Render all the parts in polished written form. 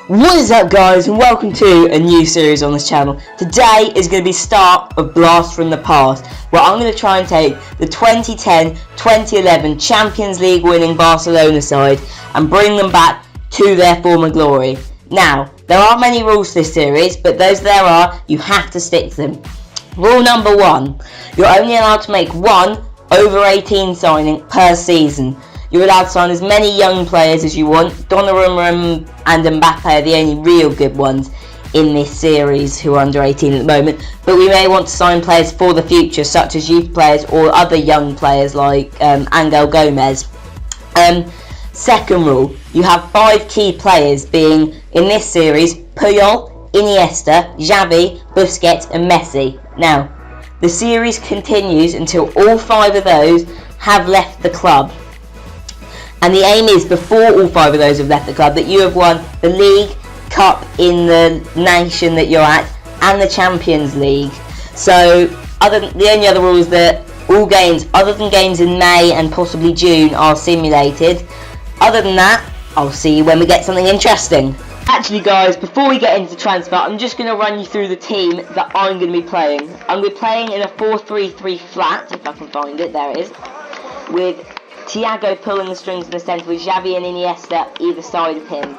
What is up, guys, and welcome to a new series on this channel. Today is going to be start of Blast from the Past, where I'm going to try and take the 2010-2011 Champions League winning Barcelona side and bring them back to their former glory. Now, there aren't many rules to this series, but those there are, you have to stick to them. Rule number 1, you're only allowed to make one over 18 signing per season. You're allowed to sign as many young players as you want. Donnarumma and Mbappe are the only real good ones in this series who are under 18 at the moment. But we may want to sign players for the future, such as youth players or other young players like Angel Gomez. Second rule, you have 5 key players being, in this series, Puyol, Iniesta, Xavi, Busquets and Messi. Now, the series continues until all 5 of those have left the club. And the aim is, before all 5 of those have left the club, that you have won the League, Cup in the nation that you're at, and the Champions League. So, the only other rule is that all games, other than games in May and possibly June, are simulated. Other than that, I'll see you when we get something interesting. Actually, guys, before we get into transfer, I'm just going to run you through the team that I'm going to be playing. I'm going to be playing in a 4-3-3 flat, if I can find it, there it is, with Thiago pulling the strings in the centre with Xavi and Iniesta either side of him.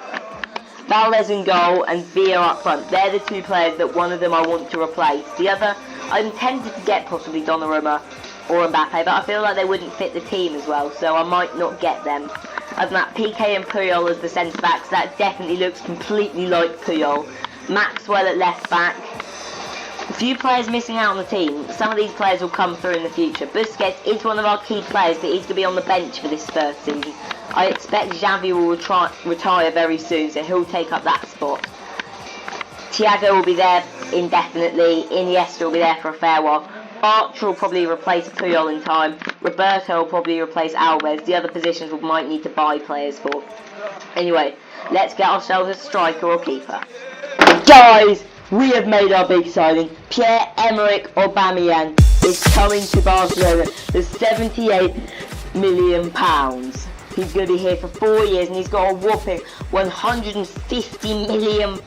Valdez in goal and Villa up front. They're the 2 players that one of them I want to replace. The other, I'm tempted to get possibly Donnarumma or Mbappe, but I feel like they wouldn't fit the team as well, so I might not get them. Other than that, Piqué and Puyol as the centre backs. That definitely looks completely like Puyol. Maxwell at left back. A few players missing out on the team. Some of these players will come through in the future. Busquets is one of our key players, but he's going to be on the bench for this first season. I expect Xavi will retire very soon, so he'll take up that spot. Thiago will be there indefinitely. Iniesta will be there for a fair while. Archer will probably replace Puyol in time. Roberto will probably replace Alves. The other positions we might need to buy players for. Anyway, let's get ourselves a striker or keeper. Guys! We have made our big signing. Pierre-Emerick Aubameyang is coming to Barcelona for £78 million. He's going to be here for 4 years and he's got a whopping £150 million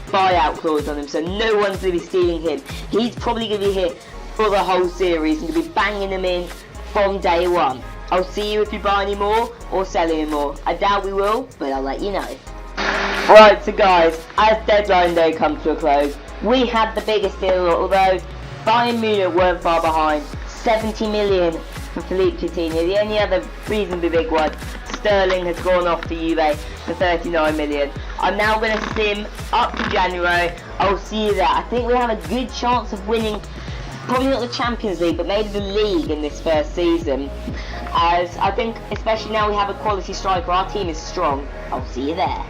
buyout clause on him, so no one's going to be stealing him. He's probably going to be here for the whole series and going to be banging them in from day one. I'll see you if you buy any more or sell any more. I doubt we will, but I'll let you know. Right, so guys, as deadline day comes to a close, we had the biggest deal, although Bayern Munich weren't far behind. 70 million for Philippe Coutinho. The only other reasonably big one, Sterling has gone off to Juve for 39 million. I'm now going to sim up to January. I'll see you there. I think we have a good chance of winning, probably not the Champions League, but maybe the League in this first season. As I think, especially now we have a quality striker, our team is strong. I'll see you there.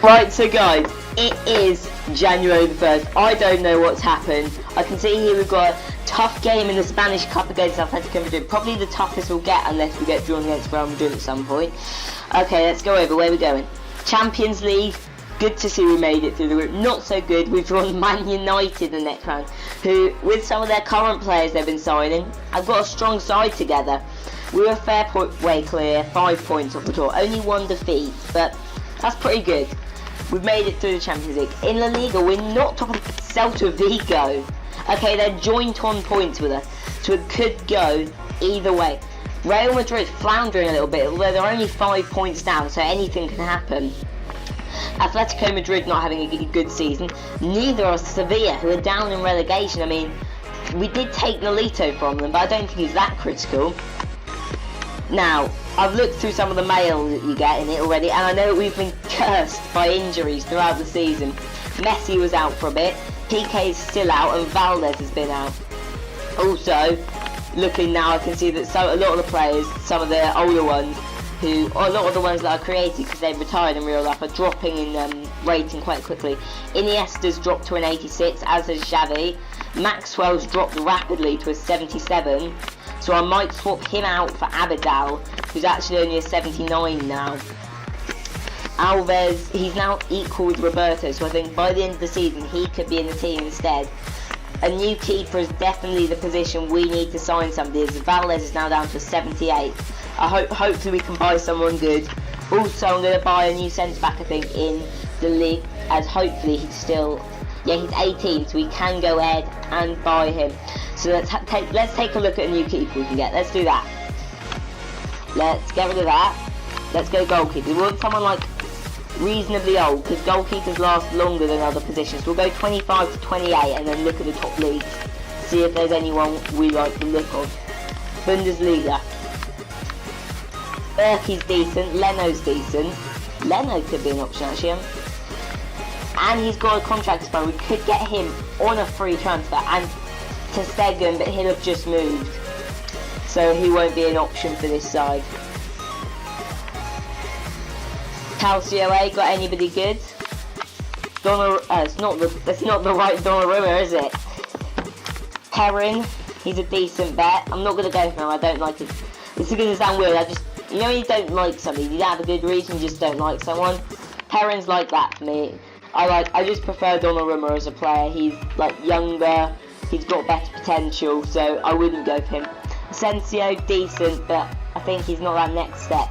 Right, so guys, it is January the 1st. I don't know what's happened. I can see here we've got a tough game in the Spanish Cup against Atletico Madrid. Probably the toughest we'll get unless we get drawn against Real Madrid at some point. Okay, let's go over where we're going. Champions League, good to see we made it through the group. Not so good, we've drawn Man United the next round, who, with some of their current players they've been signing, have got a strong side together. We were a fair way clear, 5 points off the draw. Only 1 defeat, but that's pretty good. We've made it through the Champions League. In La Liga, we're not top of Celta Vigo. Okay, they're joint on points with us, so it could go either way. Real Madrid's floundering a little bit, although they're only 5 points down, so anything can happen. Atletico Madrid not having a good season. Neither are Sevilla, who are down in relegation. I mean, we did take Nolito from them, but I don't think he's that critical. Now, I've looked through some of the mail that you get in it already, and I know we've been cursed by injuries throughout the season. Messi was out for a bit, Piqué is still out, and Valdez has been out. Also, looking now, I can see that a lot of the players, some of the older ones, a lot of the ones that are created because they've retired in real life, are dropping in rating quite quickly. Iniesta's dropped to an 86, as has Xavi. Maxwell's dropped rapidly to a 77. So I might swap him out for Abidal, who's actually only a 79 now. Alves, he's now equal with Roberto, so I think by the end of the season he could be in the team instead. a new keeper is definitely the position we need to sign somebody, as Valdez is now down to 78. Hopefully we can buy someone good. Also, I'm going to buy a new centre-back, I think, in the league, as hopefully he's still... Yeah, he's 18, so we can go ahead and buy him. So let's take a look at a new keeper we can get. Let's do that. Let's get rid of that. Let's go goalkeeper. We want someone like reasonably old, because goalkeepers last longer than other positions. We'll go 25 to 28 and then look at the top leagues. See if there's anyone we like the look of. Bundesliga. Berkey's decent. Leno's decent. Leno could be an option actually. And he's got a contract expiry. We could get him on a free transfer. And to Stegen, but he'll have just moved. So he won't be an option for this side. Calcio A, got anybody good? It's not the right Donnarumma, is it? Perrin, he's a decent bet. I'm not going to go for him, I don't like it. This is going to sound weird, you know when you don't like somebody, you have a good reason, you just don't like someone. Perrin's like that for me. I just prefer Donnarumma as a player. He's like younger, he's got better potential, so I wouldn't go for him. Asensio, decent, but I think he's not that next step.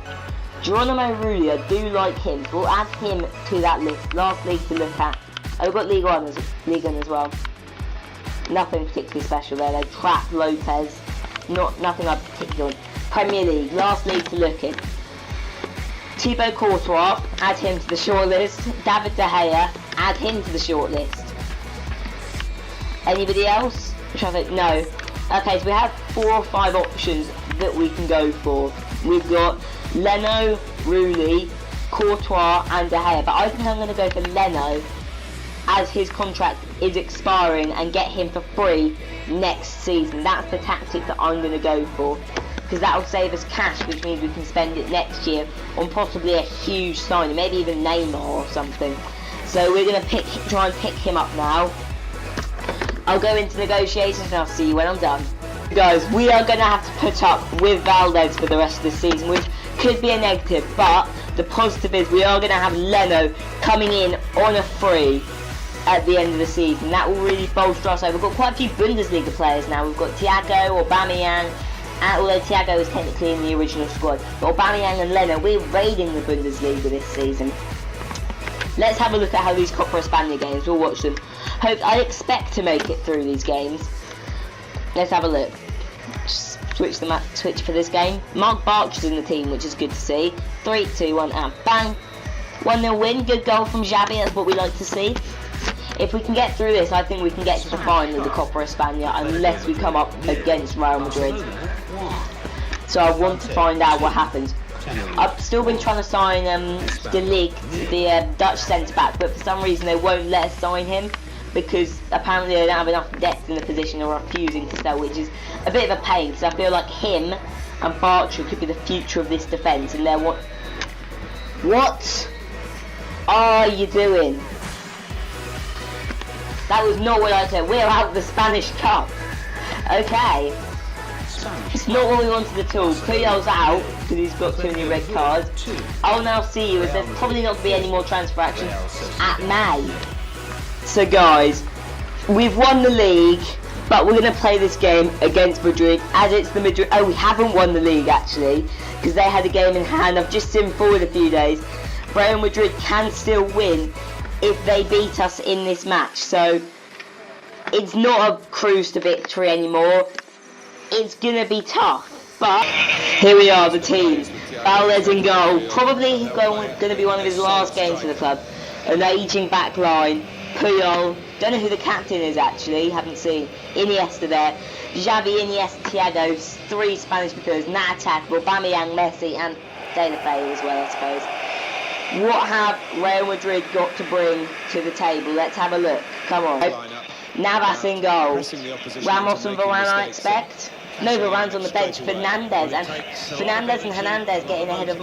Geronimo Rulli, I do like him, so we'll add him to that list. Last league to look at. Oh, we've got Ligue 1 as well. Nothing particularly special there. They Trapp, Lopez, nothing I particularly. Premier League, last league to look at. Thibaut Courtois, add him to the shortlist. David De Gea, add him to the shortlist. Anybody else? No. Okay, so we have 4 or 5 options that we can go for. We've got Leno, Rulli, Courtois and De Gea, but I think I'm going to go for Leno as his contract is expiring and get him for free next season. That's the tactic that I'm going to go for, because that will save us cash, which means we can spend it next year on possibly a huge signing, maybe even Neymar or something. So we're going to try and pick him up now. I'll go into negotiations and I'll see you when I'm done. Guys, we are going to have to put up with Valdez for the rest of the season, which could be a negative, but the positive is we are going to have Leno coming in on a free at the end of the season. That will really bolster us. We've got quite a few Bundesliga players now. We've got Thiago, Aubameyang, although Thiago is technically in the original squad, but Aubameyang and Leno, we're raiding the Bundesliga this season. Let's have a look at how these Copa España games, we'll watch them. I expect to make it through these games. Let's have a look. Switch for this game. Mark Bartsch is in the team, which is good to see. 3, 2, 1, and bang! 1-0 win. Good goal from Xavi. That's what we like to see. If we can get through this, I think we can get to the final of the Copa España, unless we come up against Real Madrid. So I want to find out what happens. I've still been trying to sign De Ligt, the Dutch centre-back, but for some reason they won't let us sign him, because apparently they don't have enough depth in the position or are refusing to sell, which is a bit of a pain, because I feel like him and Bartra could be the future of this defence, and they're what are you doing? That was not what I said. We're out of the Spanish Cup. Okay. It's not what we wanted at all. Puyol's out because he's got too many red cards. I'll now see you as there's probably not going to be any more transfer action at May. So guys, we've won the league, but we're going to play this game against Madrid as it's the Madrid... Oh, we haven't won the league actually, because they had a game in hand. I've just seen forward a few days. Real Madrid can still win if they beat us in this match. So it's not a cruise to victory anymore. It's going to be tough, but here we are, the team. Valdez in goal. Probably he's going to be one of his last games for the club. An aging back line. Puyol. Don't know who the captain is actually. Haven't seen. Iniesta there. Xavi, Iniesta, Thiago. 3 Spanish players. That attack. Aubameyang, Messi, and De La Feu as well, I suppose. What have Real Madrid got to bring to the table? Let's have a look. Come on. Navas in goal. Ramos and Varane, I expect. No, Varane's on the bench. Fernandez and Hernandez getting ahead of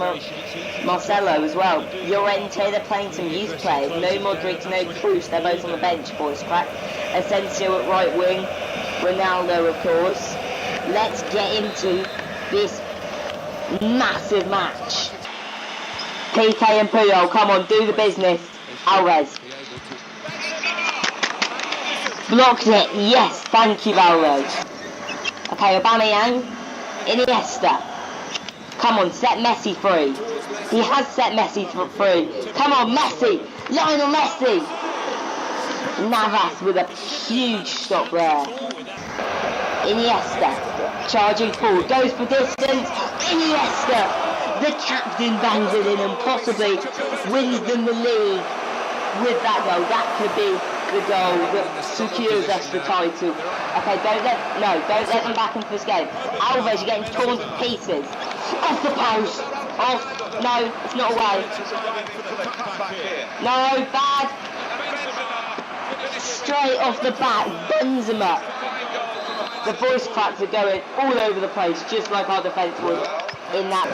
Marcelo as well. Llorente, they're playing some youth players. No Modric, no Cruz. They're both on the bench, boys. Crack. Asensio at right wing. Ronaldo, of course. Let's get into this massive match. PK and Puyol, come on, do the business. Alves. Blocked it. Yes, thank you, Valdes. Okay, Aubameyang. Iniesta. Come on, set Messi free. He has set Messi free. Come on, Messi. Lionel Messi. Navas with a huge stop there. Iniesta. Charging forward. Goes for distance. Iniesta. The captain bangs it in and possibly wins them the league with that goal. That could be the goal that secures us the title. Okay, don't let them back into this game. Alves, you're getting torn to pieces. Off the post. Off. No, it's not away. No, bad. Straight off the back. Benzema. The voice cracks are going all over the place, just like our defence was in that.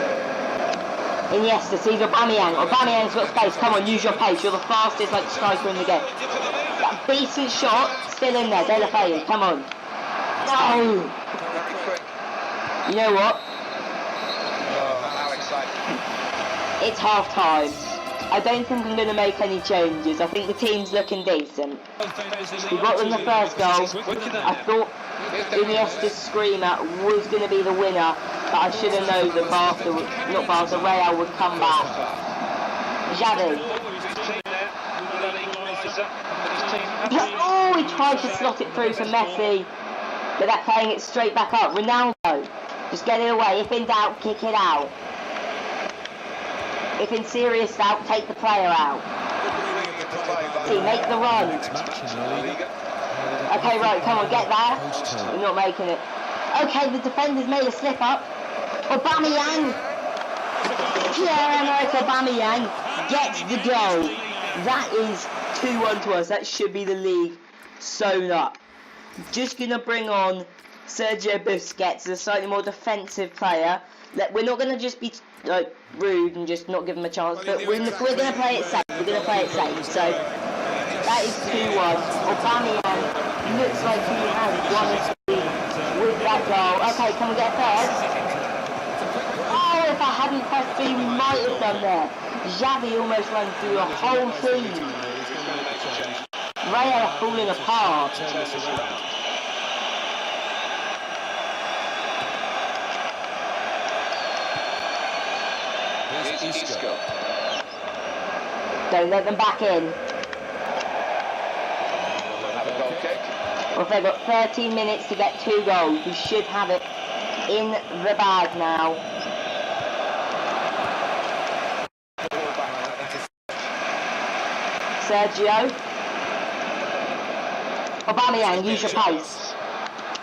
Iniesta sees Aubameyang. Aubameyang's got space. Come on, use your pace. You're the fastest striker in the game. That decent shot, still in there. De La Feu, come on. No! You know what? It's half time. I don't think I'm going to make any changes. I think the team's looking decent. We got them the first goal. I thought Iniesta's screamer was going to be the winner, but I should have known that Real would come back. Xavi. Oh, he tried to slot it through for Messi, but they're playing it straight back up. Ronaldo, just get it away. If in doubt, kick it out. If in serious doubt, take the player out. See, make the run. Okay, right, come on, get there. We're not making it. Okay, the defender's made a slip up. Aubameyang. Pierre-Emerick Aubameyang gets the goal. That is 2-1 to us. That should be the league sewn up. Just going to bring on Sergio Busquets, a slightly more defensive player. We're not going to just be rude and just not give him a chance, but we're going to play it safe. We're going to play it safe. So that is 2-1. Aubameyang looks like he has won with that goal. Okay, can we get a third? Oh, if I hadn't pressed B, we might have done there. Xavi almost ran through a whole team. Real are falling apart. Isco. Don't let them back in. Well, they've got 13 minutes to get 2 goals. We should have it in the bag now. Sergio. Aubameyang, use your pace.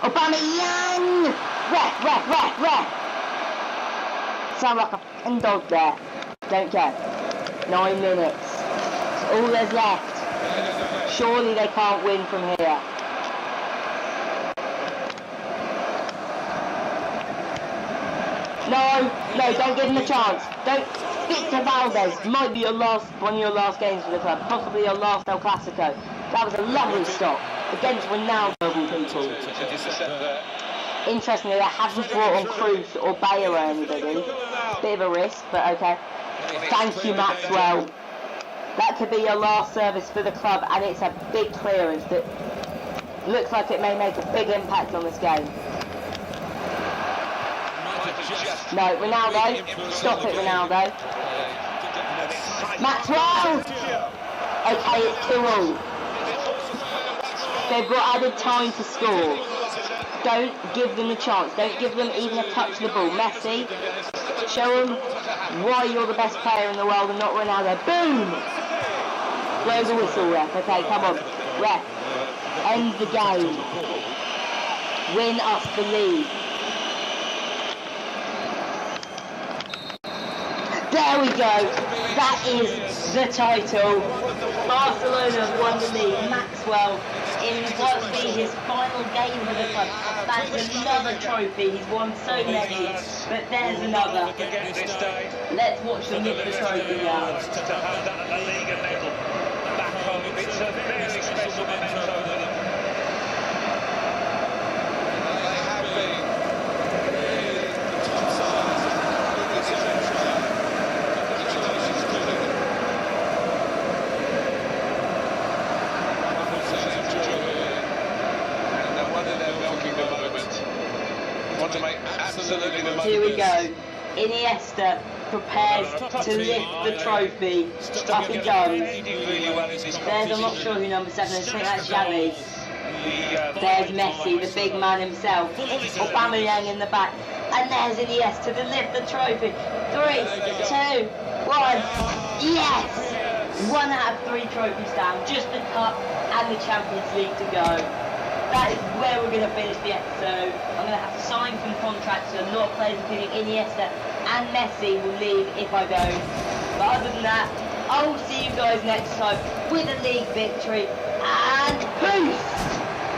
Aubameyang! Ref! Sound like a f***ing dog there. Don't care. 9 minutes. That's all there's left. Surely they can't win from here. No, don't give him a chance. Don't stick to Valdes. Might be one of your last games for the club. Possibly your last El Clasico. That was a lovely stop against Ronaldo, people. Interestingly, they haven't brought on Cruz or Bayer or anybody. Bit of a risk, but okay. Thank you, Maxwell. That could be your last service for the club, and it's a big clearance that looks like it may make a big impact on this game. No, Ronaldo. Stop it, Ronaldo. Maxwell! Okay, it's 2-2. They've got added time to score. Don't give them a chance. Don't give them even a touch of the ball. Messi, show them why you're the best player in the world and not Ronaldo. Boom! Blow the whistle, ref. Okay, come on. Ref. End the game. Win us the league. There we go. That is the title. Barcelona have won the league. Maxwell, in what will be his final game for the club. That's another trophy. He's won so many, but there's another. Let's watch them lift the trophy now. To have that La Liga medal back home, it's a very special memento. They have been. Want to make absolutely the most. Here we go. Iniesta prepares to lift the trophy. Up he goes. He did really well in this There's, I'm not sure who number 7 is. I think that's Xavi. There's Messi, the big man himself. Aubameyang in the back. And there's Iniesta to lift the trophy. 3, 2, 1. Yes! 1 out of 3 trophies down. Just the cup and the Champions League to go. That is where we're going to finish the episode. I'm going to have to sign some contracts so not players including Iniesta and Messi will leave if I don't. But other than that, I will see you guys next time with a league victory. And peace!